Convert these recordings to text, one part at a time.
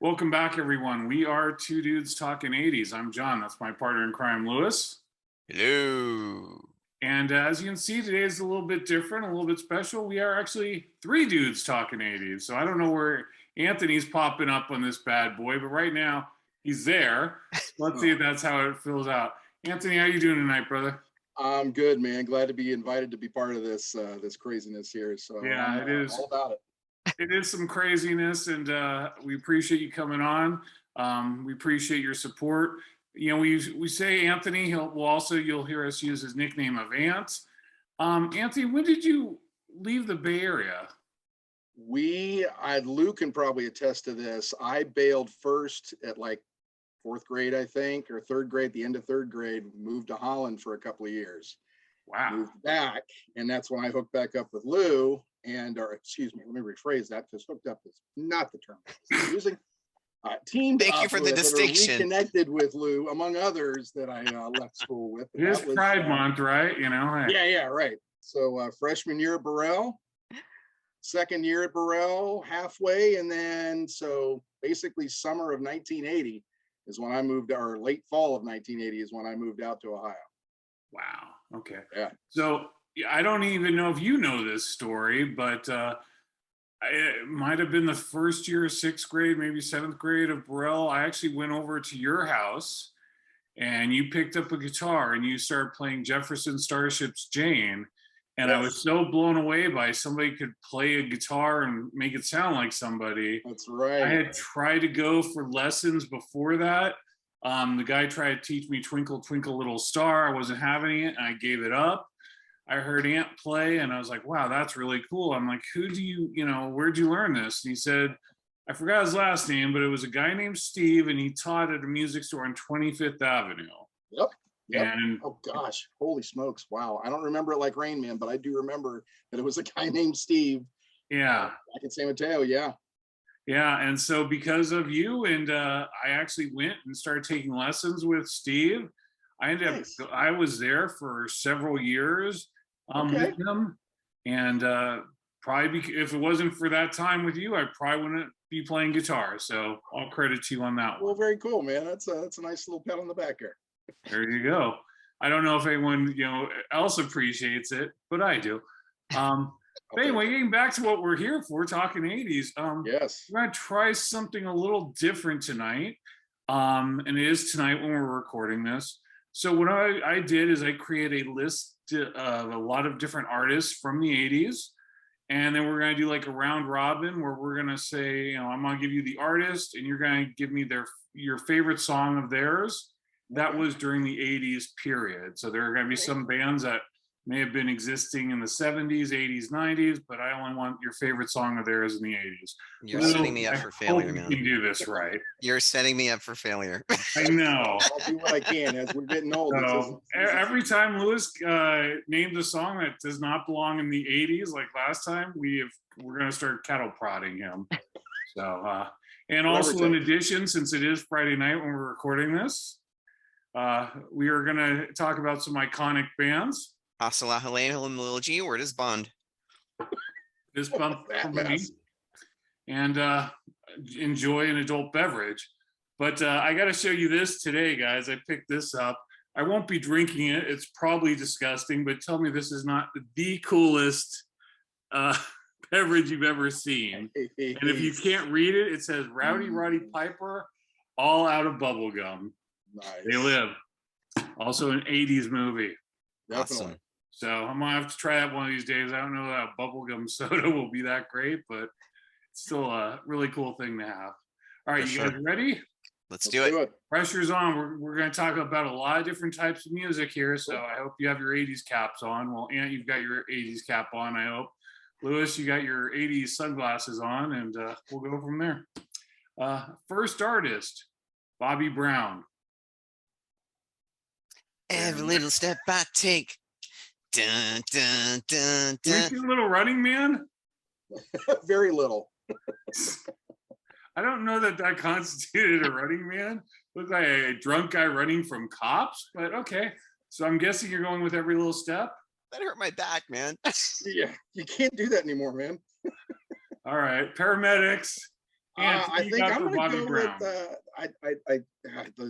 Welcome back, everyone. We are Two Dudes Talking 80s. I'm John. That's my partner in crime, Lewis. Hello. And as you can see, today is a little bit different, a little bit special. We are actually three dudes talking 80s. So I don't know where Anthony's popping up on this bad boy, but right now he's there. Let's see if that's how it fills out. Anthony, how you doing tonight, brother? I'm good, man. Glad to be invited to be part of this craziness here. So Yeah, it is. all about it. It is some craziness, and we appreciate you coming on. We appreciate your support. You know, we say Anthony. You'll hear us use his nickname of Ant. Anthony, when did you leave the Bay Area? Luke can probably attest to this. I bailed first at like fourth grade, I think, or third grade. At the end of third grade, moved to Holland for a couple of years. Wow. Moved back, and that's when I hooked back up with Lou. Or excuse me, let me rephrase that because hooked up is not the term I'm using. Teamed Thank you for the distinction. Reconnected with Lou, among others that I left school with. It is Pride Month, right? You know. Yeah, right. So freshman year at Burrell, second year at Burrell, halfway, and then so basically summer of 1980 is when I moved, or late fall of 1980 is when I moved out to Ohio. Wow. Okay. Yeah. So I don't even know if you know this story, but it might have been the first year of sixth grade, maybe seventh grade of Burrell. I actually went over to your house and you picked up a guitar and you started playing Jefferson Starship's Jane. And yes. I was so blown away by somebody could play a guitar and make it sound like somebody. That's right. I had tried to go for lessons before that. The guy tried to teach me Twinkle, Twinkle, Little Star. I wasn't having it and I gave it up. I heard Ant play and I was like, wow, that's really cool. I'm like, where'd you learn this? And he said, I forgot his last name, but it was a guy named Steve and he taught at a music store on 25th Avenue. Yep. And oh gosh, holy smokes. Wow. I don't remember it like Rain Man, but I do remember that it was a guy named Steve. Yeah. Back in San Mateo. Yeah. Yeah. And so because of you, and I actually went and started taking lessons with Steve. I was there for several years with him. And probably if it wasn't for that time with you, I probably wouldn't be playing guitar. So all credit to you on that one. Well, very cool, man. That's a nice little pat on the back there. There you go. I don't know if anyone else appreciates it, but I do. But anyway, getting back to what we're here for, talking 80s. Yes. We're gonna try something a little different tonight. And it is tonight when we're recording this. So what I did is I created a list of a lot of different artists from the 80s. And then we're going to do like a round robin where we're going to say, I'm going to give you the artist and you're going to give me your favorite song of theirs that was during the 80s period. So there are going to be some bands that may have been existing in the 70s, 80s, 90s, but I only want your favorite song of theirs in the 80s. You're setting me up for failure, man. You can do this right. You're setting me up for failure. I know. I'll do what I can as we're getting old. So, every time Lewis named a song that does not belong in the 80s, like last time, we're going to start cattle prodding him. So, and also in addition, since it is Friday night when we're recording this, we are going to talk about some iconic bands. Asala Helena and Lil G, where does Bond? This bump and enjoy an adult beverage. But I got to show you this today, guys. I picked this up. I won't be drinking it. It's probably disgusting, but tell me this is not the coolest beverage you've ever seen. And if you can't read it, it says Rowdy Roddy Piper, all out of bubblegum. Nice. They live. Also an 80s movie. Definitely. Awesome. So I'm gonna have to try that one of these days. I don't know that bubblegum soda will be that great, but it's still a really cool thing to have. All right, you guys ready? Let's do it. Pressure's on. We're gonna talk about a lot of different types of music here. So I hope you have your 80s caps on. Well, Ant, you've got your 80s cap on, I hope. Lewis, you got your 80s sunglasses on, and we'll go from there. First artist, Bobby Brown. Every little step I take. Dun, dun, dun, Can you see a little Running Man? Very little. I don't know that constituted a Running Man. Looked like a drunk guy running from cops, but okay. So I'm guessing you're going with Every Little Step? That hurt my back, man. Yeah, you can't do that anymore, man. All right, Paramedics, And I you think got I'm for gonna Bobby go Brown. with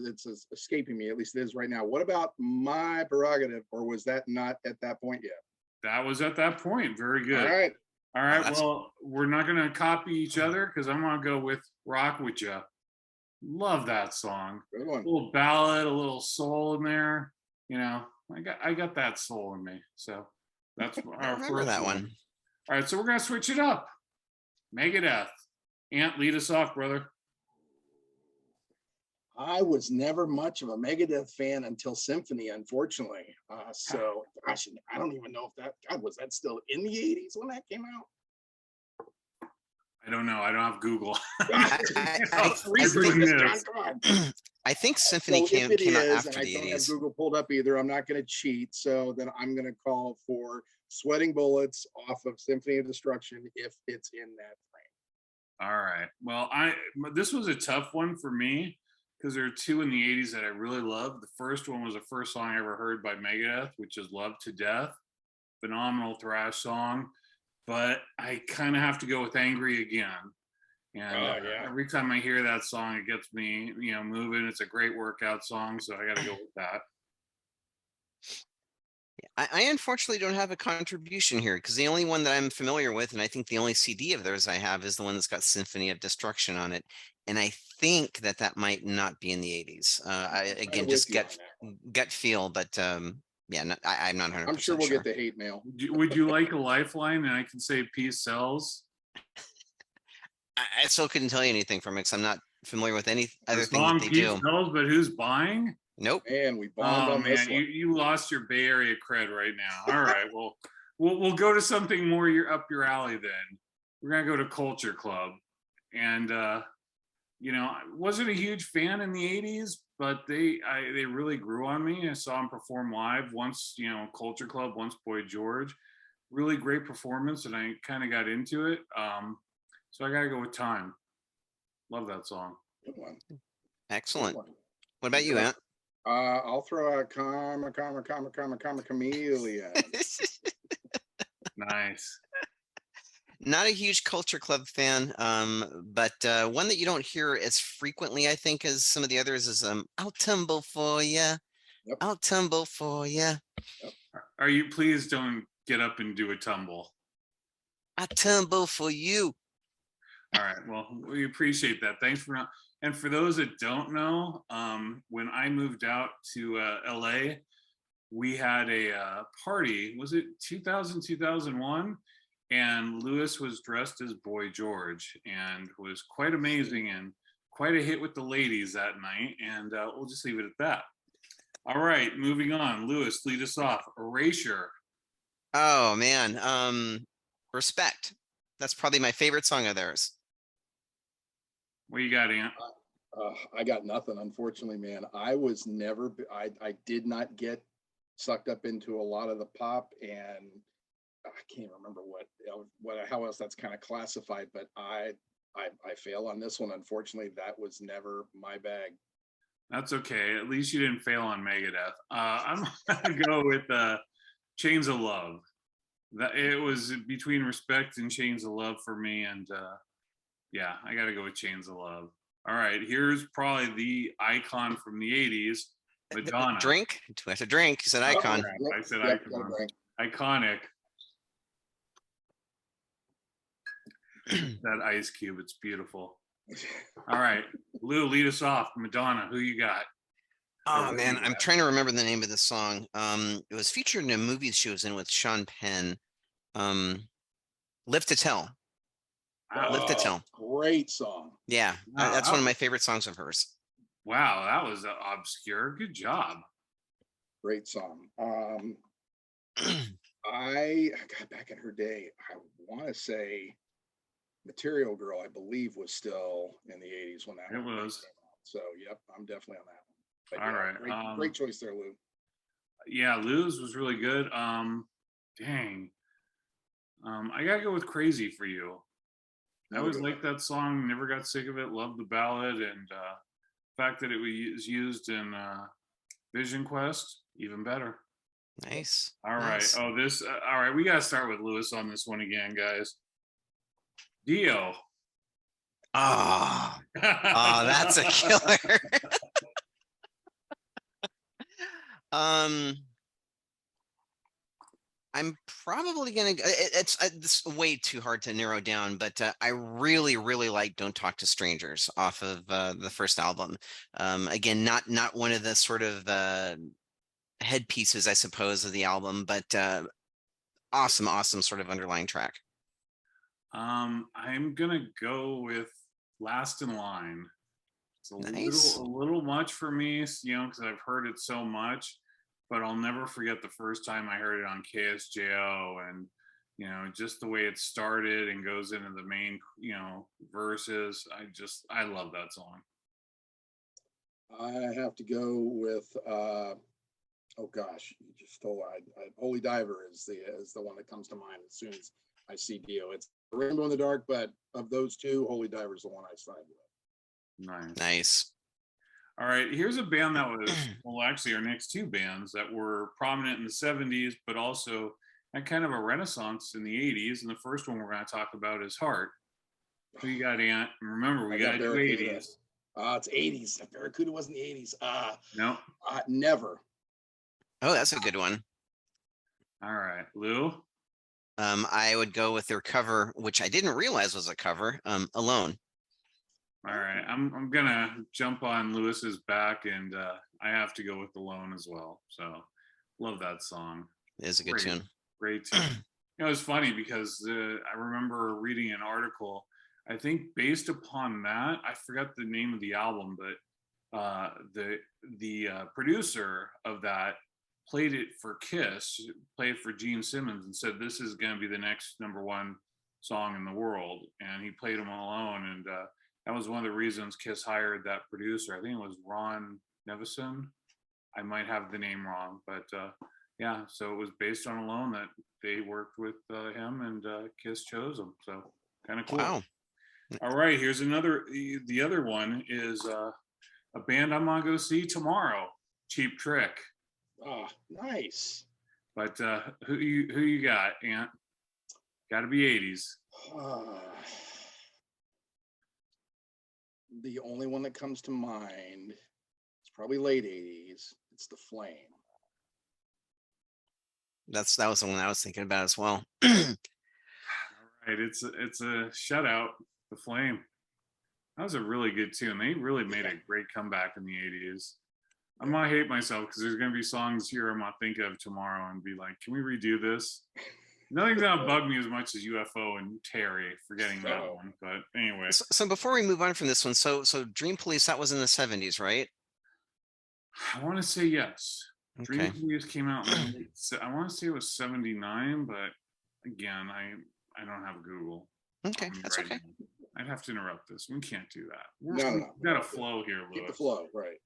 it's escaping me. At least it is right now. What about My Prerogative, or was that not at that point yet? That was at that point. Very good. All right. All Oh, right. that's- Well, we're not going to copy each other because I'm going to go with Rock With Ya. Love that song. Good A one. little ballad, a little soul in there. You know, I got that soul in me. So that's I our remember first that one. one. All right. So we're going to switch it up. Megadeth. Ant, lead us off, brother. I was never much of a Megadeth fan until Symphony, unfortunately. So, gosh, I don't even know if God, was that still in the 80s when that came out? I don't know. I don't have Google. Research this, John, come on. I think Symphony So came if it out is, after and I the don't have 80s. Google pulled up either, I'm not going to cheat. So then I'm going to call for Sweating Bullets off of Symphony of Destruction if it's in that frame. All right. Well, this was a tough one for me because there are two in the 80s that I really loved. The first one was the first song I ever heard by Megadeth, which is Love to Death. Phenomenal thrash song. But I kind of have to go with Angry Again. And every time I hear that song, it gets me, moving. It's a great workout song, so I got to go with that. I unfortunately don't have a contribution here because the only one that I'm familiar with, and I think the only CD of theirs I have, is the one that's got Symphony of Destruction on it. And I think that might not be in the 80s. Again, just gut feel, but yeah, I'm not 100% I'm sure we'll get the hate mail. Would you like a lifeline? And I can say Peace Sells. I still couldn't tell you anything from it because I'm not familiar with any other The thing that song they Peace do. Sells, but who's buying? Nope. And we bombed on this one. You lost your Bay Area cred right now. All right, well, we'll go to something more up your alley then. We're gonna go to Culture Club, and I wasn't a huge fan in the '80s, but they really grew on me. I saw them perform live once, Culture Club, once Boy George, really great performance, and I kind of got into it. So I gotta go with Time. Love that song. Good one. Excellent. Good one. What about you, Ant? I'll throw out Chameleon. Nice. Not a huge Culture Club fan, but one that you don't hear as frequently, I think, as some of the others is I'll Tumble For Ya. Yep. I'll Tumble For Ya. Yep. Are you, please don't get up and do a tumble. I tumble for you. All right. Well, we appreciate that. Thanks for not. And for those that don't know, when I moved out to LA, we had a party. Was it 2000, 2001? And Lewis was dressed as Boy George and was quite amazing and quite a hit with the ladies that night. And we'll just leave it at that. All right, moving on. Lewis, lead us off. Erasure. Oh man, Respect. That's probably my favorite song of theirs. What you got, Ant? I got nothing, unfortunately, man. I was never. I did not get sucked up into a lot of the pop, and I can't remember how else that's kind of classified. But I fail on this one. Unfortunately, that was never my bag. That's okay. At least you didn't fail on Megadeth. I'm gonna go with Chains of Love. That it was between Respect and Chains of Love for me, and yeah, I got to go with Chains of Love. All right, here's probably the icon from the '80s, Madonna. Drink? Do I have to drink? You said icon. I said icon. Iconic. That Ice Cube, it's beautiful. All right, Lou, lead us off. Madonna, who you got? Oh man, I'm trying to remember the name of the song. It was featured in a movie she was in with Sean Penn. Live to Tell. Live to Tell. Great song. Yeah, Wow, that's one of my favorite songs of hers. Wow, that was obscure. Good job. Great song. I got back in her day. I want to say Material Girl, I believe, was still in the 80s when that It one was. came out. So, yep, I'm definitely on that one. But All right. Great choice there, Lou. Yeah, Lou's was really good. Dang. I gotta go with Crazy for You. I always liked that song, never got sick of it, loved the ballad, and the fact that it was used in Vision Quest, even better. Nice. All right. Nice. Oh, all right, we gotta start with Lewis on this one again, guys. Dio. Oh, that's a killer. I'm probably gonna. It's way too hard to narrow down, but I really, really like "Don't Talk to Strangers" off of the first album. Again, not one of the sort of headpieces, I suppose, of the album, but awesome, awesome sort of underlying track. I'm gonna go with "Last in Line." It's a Nice. little much for me, because I've heard it so much, but I'll never forget the first time I heard it on KSJO, and just the way it started and goes into the main, verses. I love that song. I have to go with oh gosh, you just stole. Holy Diver is the one that comes to mind as soon as I see Dio. It's Rainbow in the Dark, but of those two, Holy Diver is the one I side with. Nice. All right, here's a band that was, well, actually our next two bands that were prominent in the 70s, but also had kind of a renaissance in the 80s. And the first one we're going to talk about is Heart. Who you got, Ant? And remember, we got to do 80s. It's 80s. Barracuda wasn't the 80s. No. Never. Oh, that's a good one. All right, Lou? I would go with their cover, which I didn't realize was a cover, Alone. All right, I'm gonna jump on Lewis's back, and I have to go with Alone as well. So love that song. It is a good tune. Great tune. It was funny because I remember reading an article. I think based upon that, I forgot the name of the album, but the producer of that played it for Kiss, played it for Gene Simmons, and said this is going to be the next #1 song in the world, and he played them Alone, and that was one of the reasons Kiss hired that producer. I think it was Ron Nevison. I might have the name wrong, but yeah, so it was based on Alone that they worked with him, and Kiss chose him. So kind of cool. Wow. All right, here's another. The other one is a band I'm gonna go see tomorrow. Cheap Trick. Oh, nice. But who you got, Ant? Got to be 80s. The only one that comes to mind is probably late 80s. It's The Flame. That was the one I was thinking about as well. All right, it's a shutout. The Flame. That was a really good tune. They really made a great comeback in the 80s. I'm gonna hate myself because there's gonna be songs here I'm gonna think of tomorrow and be like, can we redo this? Nothing's gonna bug me as much as UFO and Terry, forgetting that one. But anyway. So before we move on from this one, so Dream Police, that was in the 70s, right? I want to say yes. Okay. Dream Police came out in I want to say it was 79, but again, I don't have Google. Okay, that's okay. Now. I'd have to interrupt this. We can't do that. No. We've got a flow here, Lewis. Keep the flow, right.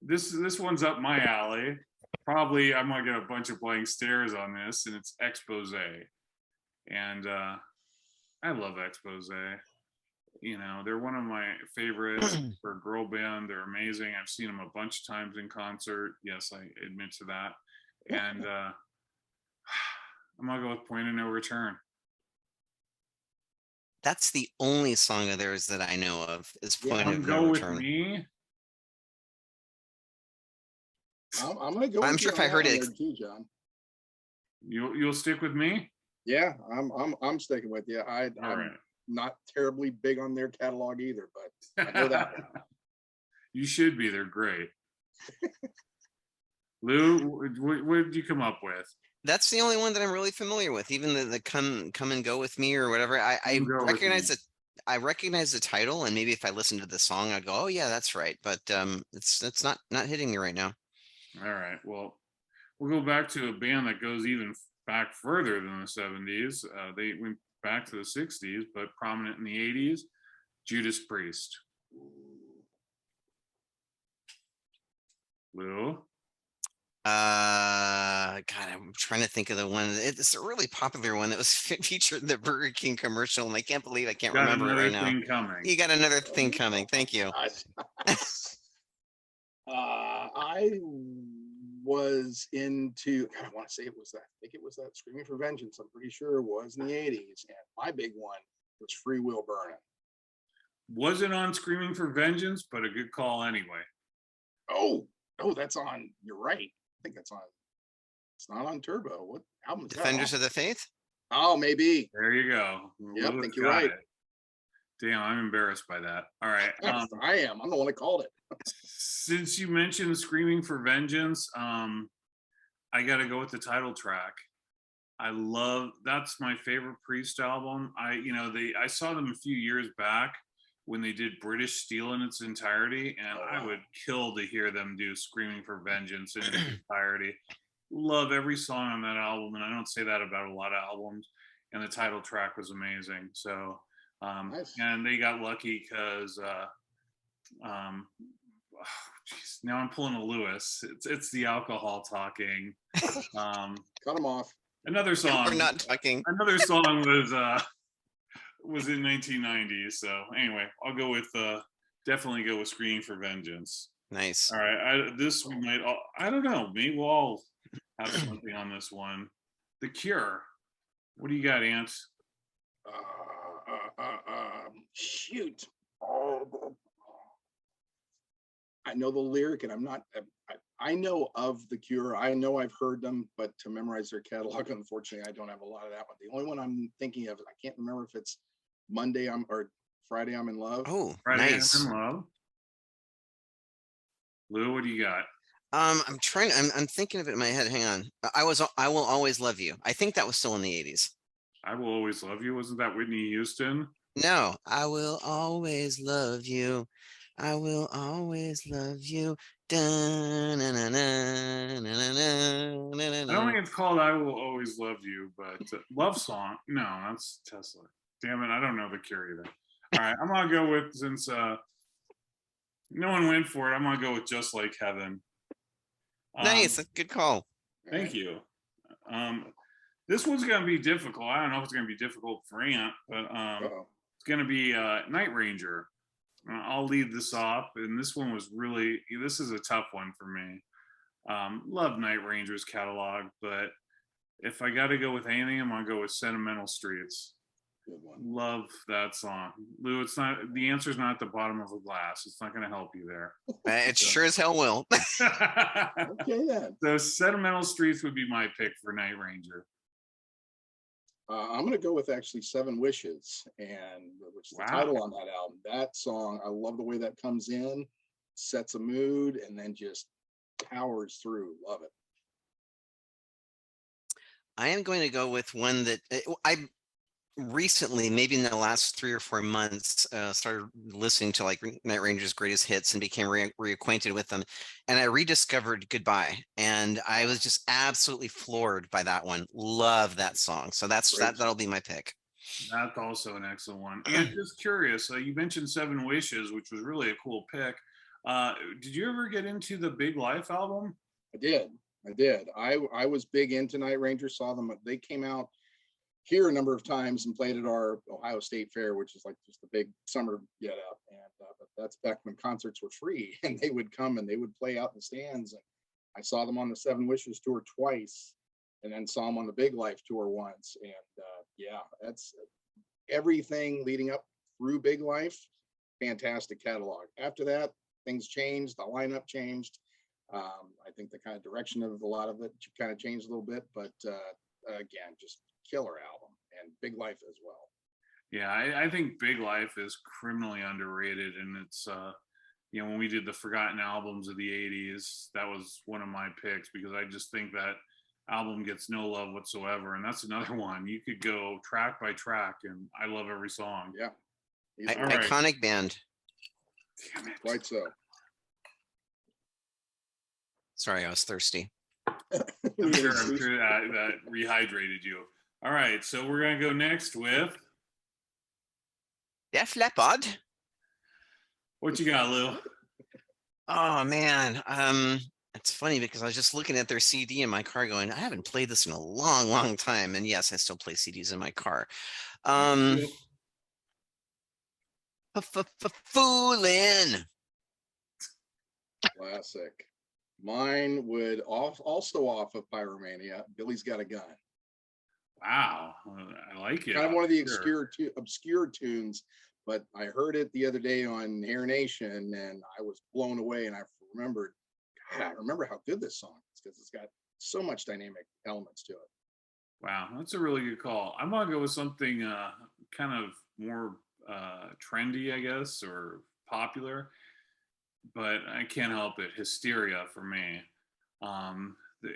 This one's up my alley. Probably I'm gonna get a bunch of blank stares on this, and it's Expose. And I love Expose. They're one of my favorites for a girl band. They're amazing. I've seen them a bunch of times in concert. Yes, I admit to that. And I'm gonna go with Point of No Return. That's the only song of theirs that I know of. Is Point of No Return. With me. I'm gonna go. I'm sure if I heard it too, John. You'll stick with me. Yeah, I'm sticking with you. I'm right. Not terribly big on their catalog either, but I know that one. You should be. They're great. Lou, what did you come up with? That's the only one that I'm really familiar with. Even the come and go with me or whatever. I recognize it. I recognize the title, and maybe if I listen to the song, I'd go, "Oh yeah, that's right." But it's not hitting me right now. All right. Well, we'll go back to a band that goes even back further than the 70s. They went back to the 60s, but prominent in the 80s. Judas Priest. Lou? God, I'm trying to think of the one. It's a really popular one that was featured in the Burger King commercial, and I can't believe I can't remember it right now. You got another thing coming. Thank you. I was into. God, I want to say it was that. I think it was that Screaming for Vengeance. I'm pretty sure it was in the 80s. And my big one was Free Will Burning. Wasn't on Screaming for Vengeance, but a good call anyway. Oh, that's on. You're right. I think that's on. It's not on Turbo. What album is that Defenders on? of the Faith. Oh, maybe. There you go. Yep, I Lewis think you're got right. it. Damn, I'm embarrassed by that. All right. I am. I'm the one that called it. Since you mentioned Screaming for Vengeance, I got to go with the title track. That's my favorite Priest album. I saw them a few years back when they did British Steel in its entirety, and Oh, wow. I would kill to hear them do Screaming for Vengeance in its entirety. Love every song on that album, and I don't say that about a lot of albums. And the title track was amazing. So, Nice. and they got lucky because, now I'm pulling a Lewis. It's the alcohol talking. Cut them off. Another song. We're not talking. Another song was in 1990. So anyway, I'll go with definitely go with Screaming for Vengeance. Nice. All right, I don't know. Maybe we'll all have something on this one. The Cure. What do you got, Ant? Shoot. Oh, I know the lyric, and I'm not. I know of The Cure. I know I've heard them, but to memorize their catalog, unfortunately, I don't have a lot of that one. The only one I'm thinking of, I can't remember if it's Friday I'm in Love. Oh, Friday nice. I'm in Love. Lou, what do you got? I'm thinking of it in my head. Hang on. I Will Always Love You. I think that was still in the 80s. I Will Always Love You. Wasn't that Whitney Houston? No, I will always love you. I will always love you. I don't think it's called I Will Always Love You, but Love Song. No, that's Tesla. Damn it, I don't know The Cure either. All right, I'm gonna go with, since no one went for it, I'm gonna go with Just Like Heaven. Nice, good call. Thank you. This one's gonna be difficult. I don't know if it's gonna be difficult for Ant, but it's gonna be Night Ranger. I'll lead this off, and this is a tough one for me. Love Night Ranger's catalog, but if I got to go with anything, I'm gonna go with Sentimental Streets. Good one. Love that song. Lou, the answer's not at the bottom of a glass. It's not gonna help you there. It sure as hell will. Okay, then. So Sentimental Streets would be my pick for Night Ranger. I'm going to go with actually Seven Wishes, which is the title on that album. That song, I love the way that comes in, sets a mood, and then just powers through. Love it. I am going to go with one that I recently, maybe in the last 3 or 4 months, started listening to like Night Ranger's greatest hits and became reacquainted with them. And I rediscovered Goodbye. And I was just absolutely floored by that one. Love that song. So that'll be my pick. That's also an excellent one. I'm just curious. You mentioned Seven Wishes, which was really a cool pick. Did you ever get into the Big Life album? I did. I was big into Night Ranger, saw them. They came out here a number of times and played at our Ohio State Fair, which is like just a big summer get up. And but that's back when concerts were free, and they would come and they would play out in the stands. And I saw them on the Seven Wishes tour twice, and then saw them on the Big Life tour once. And yeah, that's everything leading up through Big Life. Fantastic catalog. After that, things changed. The lineup changed. I think the kind of direction of a lot of it kind of changed a little bit, but again, just killer album, and Big Life as well. Yeah, I think Big Life is criminally underrated, and it's when we did the Forgotten Albums of the 80s, that was one of my picks, because I just think that album gets no love whatsoever, and that's another one. You could go track by track, and I love every song. Yeah. Iconic band. Damn it. Quite so. Sorry, I was thirsty. I'm sure that rehydrated you. All right, so we're gonna go next with Def Leppard. What you got, Lou? Oh man, it's funny because I was just looking at their CD in my car, going, I haven't played this in a long, long time, and yes, I still play CDs in my car. Foolin'. Classic. Mine would also off of Pyromania. Billy's Got a Gun. Wow, I like it. Kind of one of the obscure tunes, but I heard it the other day on Hair Nation, and I was blown away. And I remembered, God, I remember how good this song is because it's got so much dynamic elements to it. Wow, that's a really good call. I'm gonna go with something kind of more trendy, I guess, or popular, but I can't help it. Hysteria for me.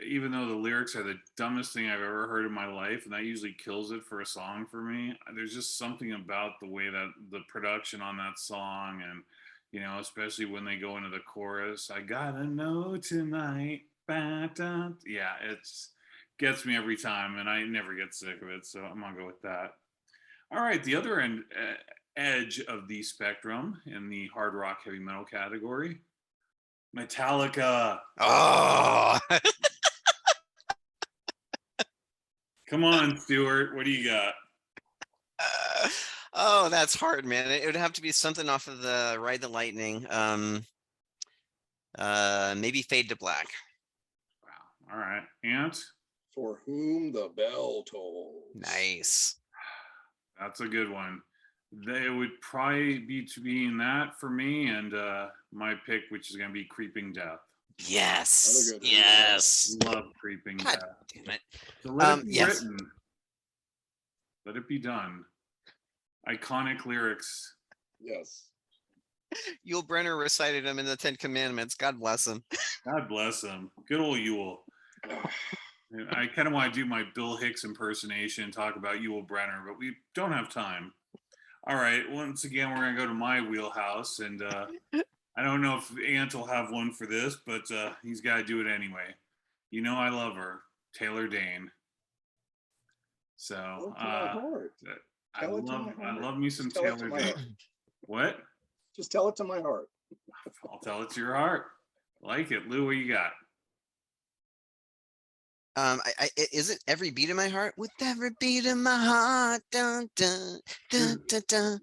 Even though the lyrics are the dumbest thing I've ever heard in my life, and that usually kills it for a song for me, there's just something about the way that the production on that song, and especially when they go into the chorus, I gotta know tonight. Ba-da. Yeah, it's gets me every time, and I never get sick of it. So I'm gonna go with that. All right, the other end edge of the spectrum in the hard rock heavy metal category, Metallica. Oh, Come on, Stuart. What do you got? oh, that's hard, man. It would have to be something off of the Ride the Lightning. Maybe Fade to Black. Wow. All right, Ant. For Whom the Bell Tolls. Nice. That's a good one. They would probably be to be in that for me, and my pick, which is going to be Creeping Death. Yes. Another good one. Yes. Love Creeping God Death. damn it. So let it be Yes. written. Let it be done. Iconic lyrics. Yes. Yul Brynner recited them in the 10 Commandments. God bless him. God bless him. Good old Yule. I kind of want to do my Bill Hicks impersonation and talk about Yul Brynner, but we don't have time. All right. Once again, we're going to go to my wheelhouse, and I don't know if Ant will have one for this, but he's got to do it anyway. You know I love her, Taylor Dane. So I love me some Taylor Dane. What? Just tell it to my heart. I'll tell it to your heart. Like it. Lou, what you got? Is it Every Beat in My Heart? With every beat in my heart, dun, dun, dun, dun, dun.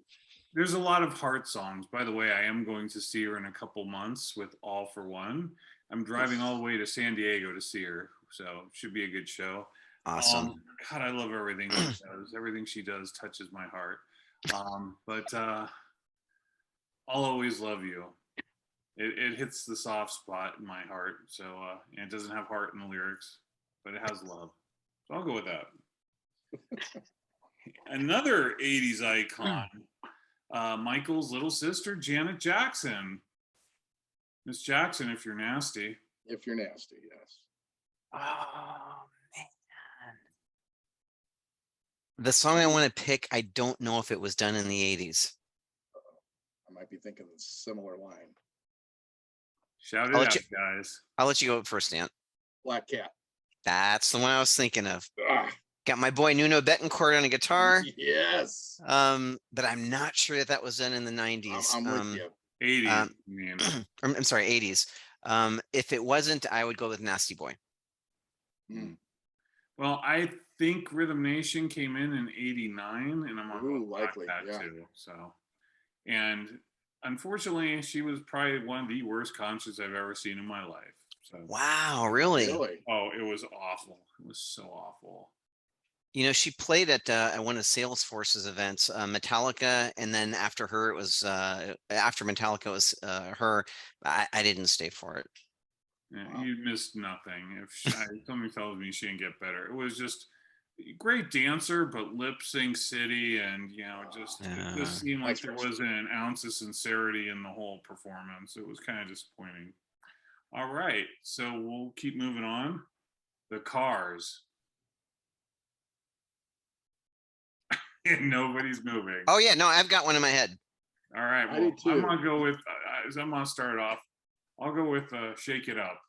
There's a lot of heart songs. By the way, I am going to see her in a couple months with All for One. I'm driving all the way to San Diego to see her, so it should be a good show. Awesome. God, I love everything she does. Everything she does touches my heart. But I'll always love you. It hits the soft spot in my heart. So and it doesn't have heart in the lyrics, but it has love. So I'll go with that. Another 80s icon, Michael's little sister, Janet Jackson. Miss Jackson, if you're nasty. If you're nasty, yes. Oh, man. The song I want to pick, I don't know if it was done in the 80s. I might be thinking a similar line. Shout it out, guys. I'll let you go first, Ant. Black Cat. That's the one I was thinking of. Ah, Got my boy Nuno Betancourt on a guitar. yes. But I'm not sure that was done in the 90s. I'm with you. 80s, man. I'm sorry, 80s. If it wasn't, I would go with Nasty Boy. Well, I think Rhythm Nation came in '89, and I'm on likely, that yeah. too. So, and unfortunately, she was probably one of the worst concerts I've ever seen in my life. So, Wow, really? Oh, it was awful. It was so awful. You know, she played at one of Salesforce's events, Metallica, and then after her, it was after Metallica was her. I didn't stay for it. Yeah, wow. You missed nothing. If somebody tells me she didn't get better, it was just great dancer, but lip sync city, and it just seemed like there wasn't an ounce of sincerity in the whole performance. It was kind of disappointing. All right, so we'll keep moving on. The Cars. And nobody's moving. Oh yeah, no, I've got one in my head. All right, well, I'm gonna go with. I'm gonna start it off. I'll go with "Shake It Up."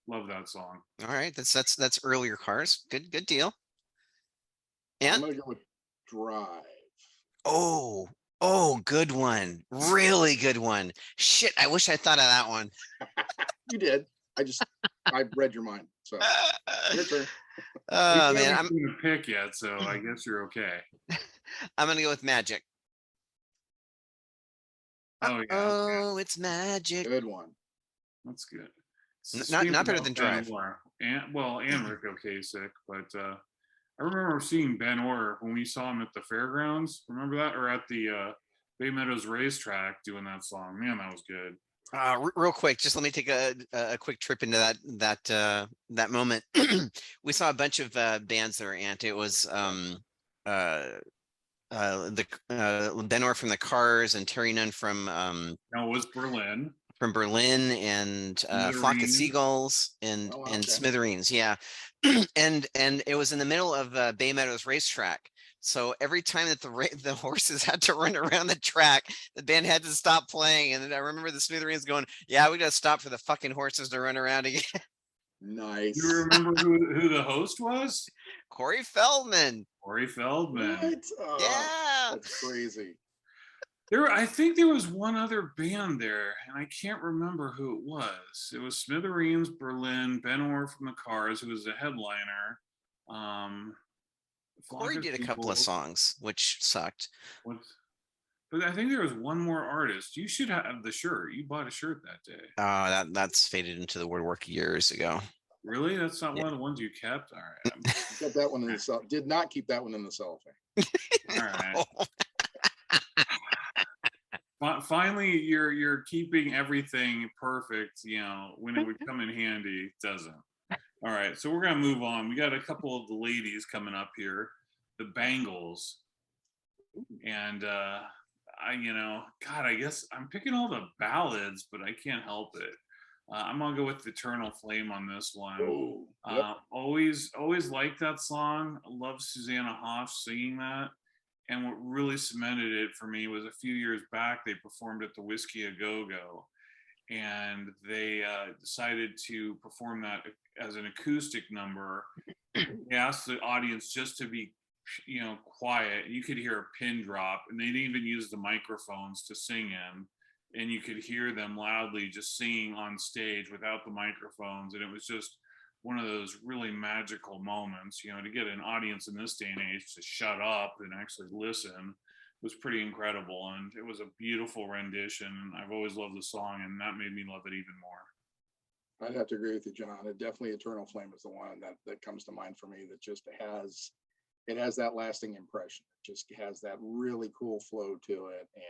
Love that song. All right, that's earlier Cars. Good deal. And I'm gonna go with Drive. Oh, good one. Really good one. Shit, I wish I thought of that one. You did. I read your mind. So your turn. Oh man, I'm gonna pick yet, so I guess you're okay. I'm gonna go with Magic. Oh yeah. Oh, it's Magic. Good one. That's good. Not better than Drive. And Rick Ocasek, but I remember seeing Ben Orr when we saw him at the fairgrounds. Remember that, or at the Bay Meadows Racetrack doing that song. Man, that was good. Real quick, just let me take a quick trip into that moment. We saw a bunch of bands that are ant. It was Ben Orr from the Cars and Terry Nunn from No, it was Berlin. Berlin and Flock of Smithereens. Seagulls and Oh, okay. Smithereens, yeah. and it was in the middle of Bay Meadows Racetrack. So every time that the horses had to run around the track, the band had to stop playing. And then I remember the Smithereens going, "Yeah, we got to stop for the fucking horses to run around again." Nice. You remember who the host was? Corey Feldman. Corey Feldman. What? Oh, Yeah. that's crazy. I think there was one other band there, and I can't remember who it was. It was Smithereens, Berlin, Ben Orr from the Cars, who was the headliner. Corey did a couple of songs, which sucked. But I think there was one more artist. You should have the shirt. You bought a shirt that day. That's faded into the woodwork years ago. Really? That's not one of the ones you kept? All right. Kept that one in the did not keep that one in the cellophane. All right. Finally, you're keeping everything perfect. You know, when it would come in handy, it doesn't. All right, so we're gonna move on. We got a couple of the ladies coming up here, the Bangles, and I guess I'm picking all the ballads, but I can't help it. I'm gonna go with Eternal Flame on this one. Oh, yep. Always liked that song. I love Susanna Hoff singing that. And what really cemented it for me was a few years back, they performed at the Whiskey A Go-Go. And they decided to perform that as an acoustic number. They asked the audience just to be, quiet. You could hear a pin drop, and they didn't even use the microphones to sing in. And you could hear them loudly just singing on stage without the microphones. And it was just one of those really magical moments, to get an audience in this day and age to shut up and actually listen was pretty incredible. And it was a beautiful rendition. I've always loved the song, and that made me love it even more. I'd have to agree with you, John. It definitely Eternal Flame is the one that comes to mind for me, that just has that lasting impression. It just has that really cool flow to it. And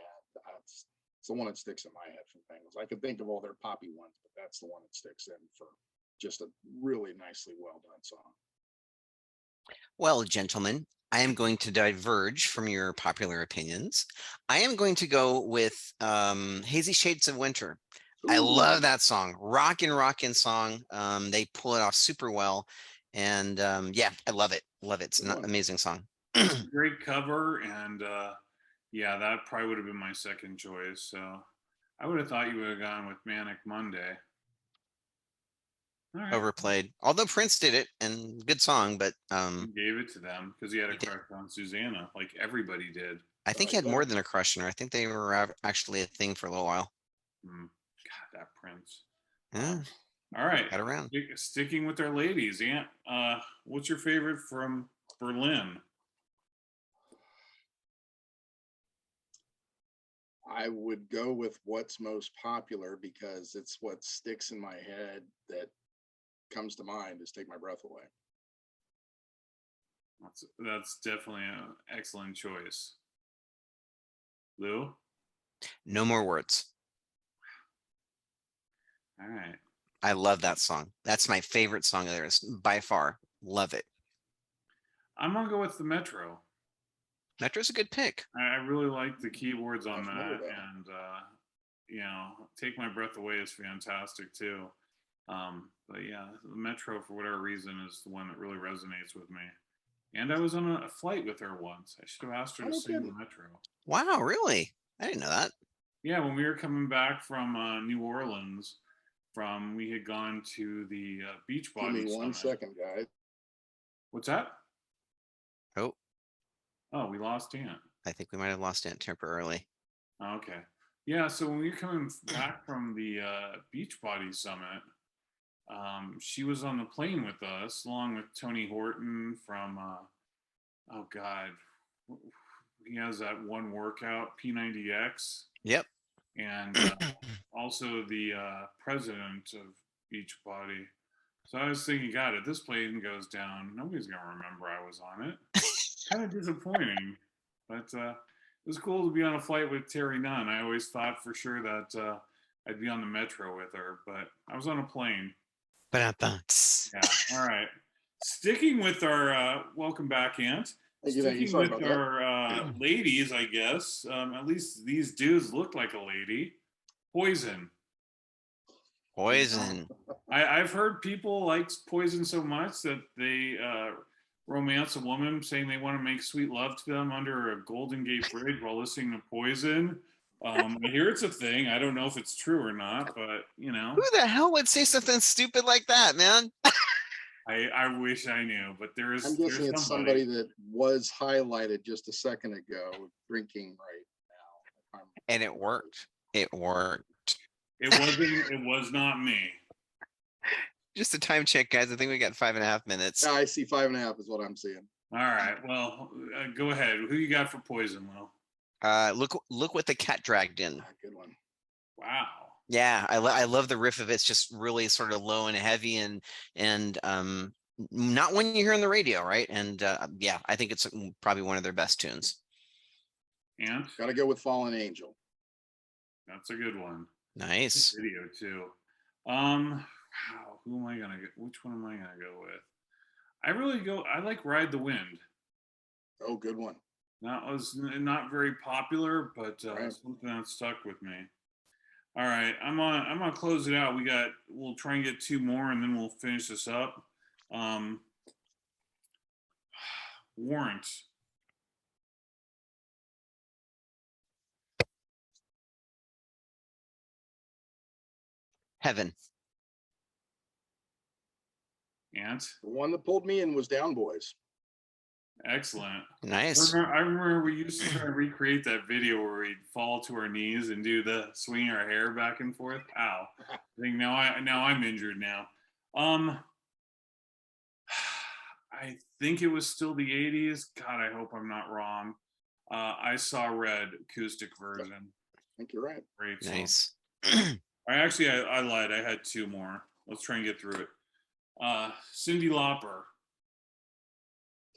it's the one that sticks in my head from Bangles. I could think of all their poppy ones, but that's the one that sticks in for just a really nicely well done song. Well, gentlemen, I am going to diverge from your popular opinions. I am going to go with Hazy Shades of Winter. Ooh. I love that song. Rockin' song. They pull it off super well. And yeah, I love it. Love it. It's an amazing song. Great cover. And that probably would have been my second choice. So I would have thought you would have gone with Manic Monday. Right. Overplayed, although Prince did it, and good song, but he gave it to them because he had a crush on Susanna, like everybody did. I think he had more than a crush on her. I think they were actually a thing for a little while. God, that Prince. Yeah. All right. Got around. Sticking with our ladies, Aunt. What's your favorite from Berlin? I would go with what's most popular because it's what sticks in my head that comes to mind is Take My Breath Away. That's definitely an excellent choice. Lou? No More Words. All right. I love that song. That's my favorite song of theirs by far. Love it. I'm gonna go with the Metro. Metro's a good pick. I really like the keyboards on that, and Take My Breath Away is fantastic too. But yeah, the Metro, for whatever reason, is the one that really resonates with me. And I was on a flight with her once. I should have asked her to sing the Metro. Wow, really? I didn't know that. Yeah, when we were coming back from New Orleans, we had gone to the Beachbody. Give me 1 second, guys. What's that? Oh, we lost Aunt. I think we might have lost Aunt temporarily. Okay. Yeah, so when we were coming back from the Beachbody Summit, she was on the plane with us, along with Tony Horton from, he has that one workout, P90X. Yep. And also the president of Beachbody. So I was thinking, God, if this plane goes down, nobody's going to remember I was on it. Kind of disappointing, but it was cool to be on a flight with Terry Nunn. I always thought for sure that I'd be on the metro with her, but I was on a plane. But Yeah. All right. Sticking with our welcome back, Aunt. Thank you, Sticking sorry with about that. our ladies, I guess. At least these dudes look like a lady. Poison. Poison. I've heard people like Poison so much that they romance a woman saying they want to make sweet love to them under a Golden Gate Bridge while listening to Poison. I hear it's a thing. I don't know if it's true or not, but you know. Who the hell would say something stupid like that, man? I wish I knew, but I'm there's guessing it's somebody that was highlighted just a second ago drinking right now. And it worked. It worked. It was not me. Just a time check, guys. I think we got 5.5 minutes. I see 5.5 is what I'm seeing. All right. Well, go ahead. Who you got for Poison, Will? Look what the cat dragged in. Good one. Wow. Yeah, I love the riff of it. It's just really sort of low and heavy and not one you hear on the radio, right? And yeah, I think it's probably one of their best tunes. And Gotta go with Fallen Angel. that's a good one. Nice. Good video too. Wow, who am I gonna get? Which one am I gonna go with? I like Ride the Wind. Oh, good one. That was not very popular, but Right. something that stuck with me. All right, I'm gonna close it out. We'll try and get 2 more, and then we'll finish this up. Warrant. Heaven. Ant. The one that pulled me in was Down Boys. Excellent. Nice. I remember we used to try to recreate that video where we'd fall to our knees and do the swinging our hair back and forth. Ow. I think now I'm injured now. I think it was still the 80s. God, I hope I'm not wrong. I Saw Red acoustic version. I think you're right. Great song. Nice. I lied. I had 2 more. Let's try and get through it. Cyndi Lauper.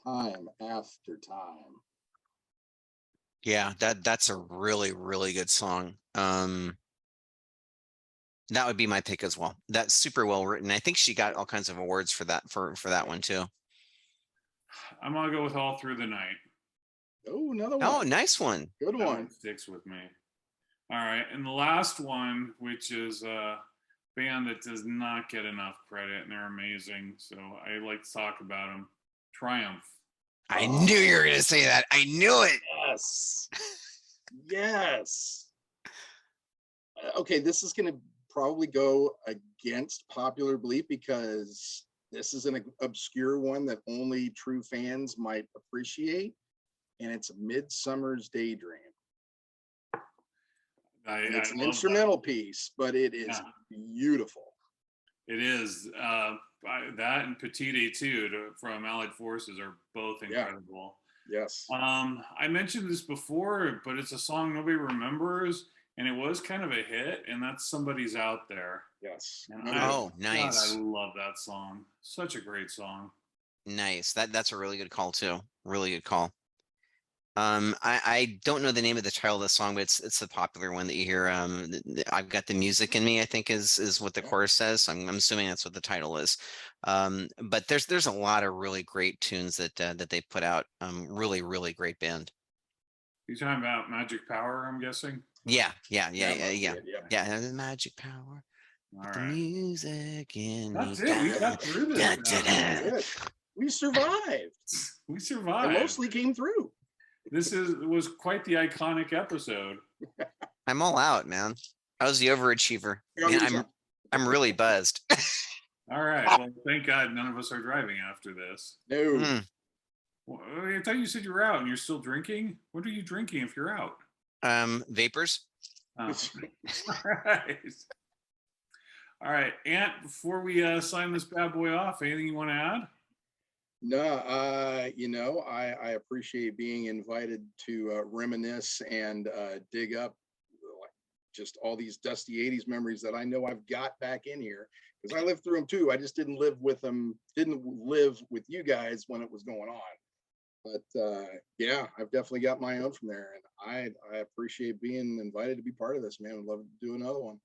Time After Time. Yeah, that's a really, really good song. That would be my pick as well. That's super well written. I think she got all kinds of awards for that that one too. I'm gonna go with All Through the Night. Oh, another one. Oh, nice one. Good That one. sticks with me. All right, and the last one, which is a band that does not get enough credit, and they're amazing, so I like to talk about them. Triumph. I knew you were gonna say that. I knew it. Yes. Yes. Okay, this is going to probably go against popular belief because this is an obscure one that only true fans might appreciate, and it's Midsummer's Daydream. It's an instrumental piece, but it is beautiful. It is. That and Petite Etude from Allied Forces are both incredible. Yes. I mentioned this before, but it's a song nobody remembers, and it was kind of a hit, and that's Somebody's Out There. Yes. Nice. God, I love that song. Such a great song. Nice. That's a really good call too. Really good call. I don't know the name of the title of the song, but it's the popular one that you hear. I've Got the Music in Me, I think is what the chorus says. I'm assuming that's what the title is. But there's a lot of really great tunes that they put out. Really, really great band. You're talking about Magic Power, I'm guessing? Yeah. The magic power. All right. The music in That's me. it. We got through this. We survived. We survived. I mostly came through. This was quite the iconic episode. I'm all out, man. I was the overachiever. Man, I'm really buzzed. All right. Well, thank God none of us are driving after this. No. Well, I thought you said you were out and you're still drinking. What are you drinking if you're out? Vapors. Oh. All right. All right, Ant, before we sign this bad boy off, anything you want to add? No, I appreciate being invited to reminisce and dig up just all these dusty 80s memories that I know I've got back in here because I lived through them too. I just didn't live with you guys when it was going on. But yeah, I've definitely got my own from there, and I appreciate being invited to be part of this, man. Would love to do another one.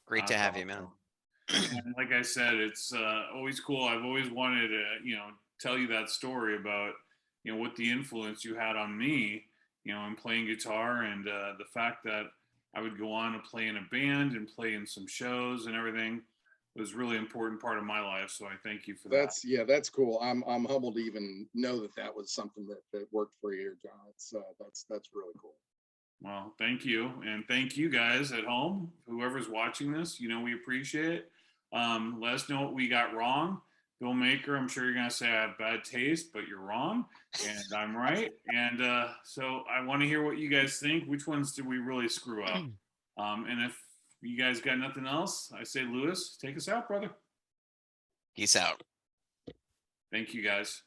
Great to That's have you, man. awesome. And like I said, it's always cool. I've always wanted to, tell you that story about, what the influence you had on me, in playing guitar, and the fact that I would go on to play in a band and play in some shows and everything was a really important part of my life. So I thank you for that. That's cool. I'm humbled to even know that was something that worked for you, John. It's that's really cool. Well, thank you. And thank you guys at home, whoever's watching this, we appreciate it. Let us know what we got wrong. Bill Maker, I'm sure you're going to say I have bad taste, but you're wrong. And I'm right. And so I want to hear what you guys think. Which ones did we really screw up? And if you guys got nothing else, I say, Lewis, take us out, brother. Peace out. Thank you, guys.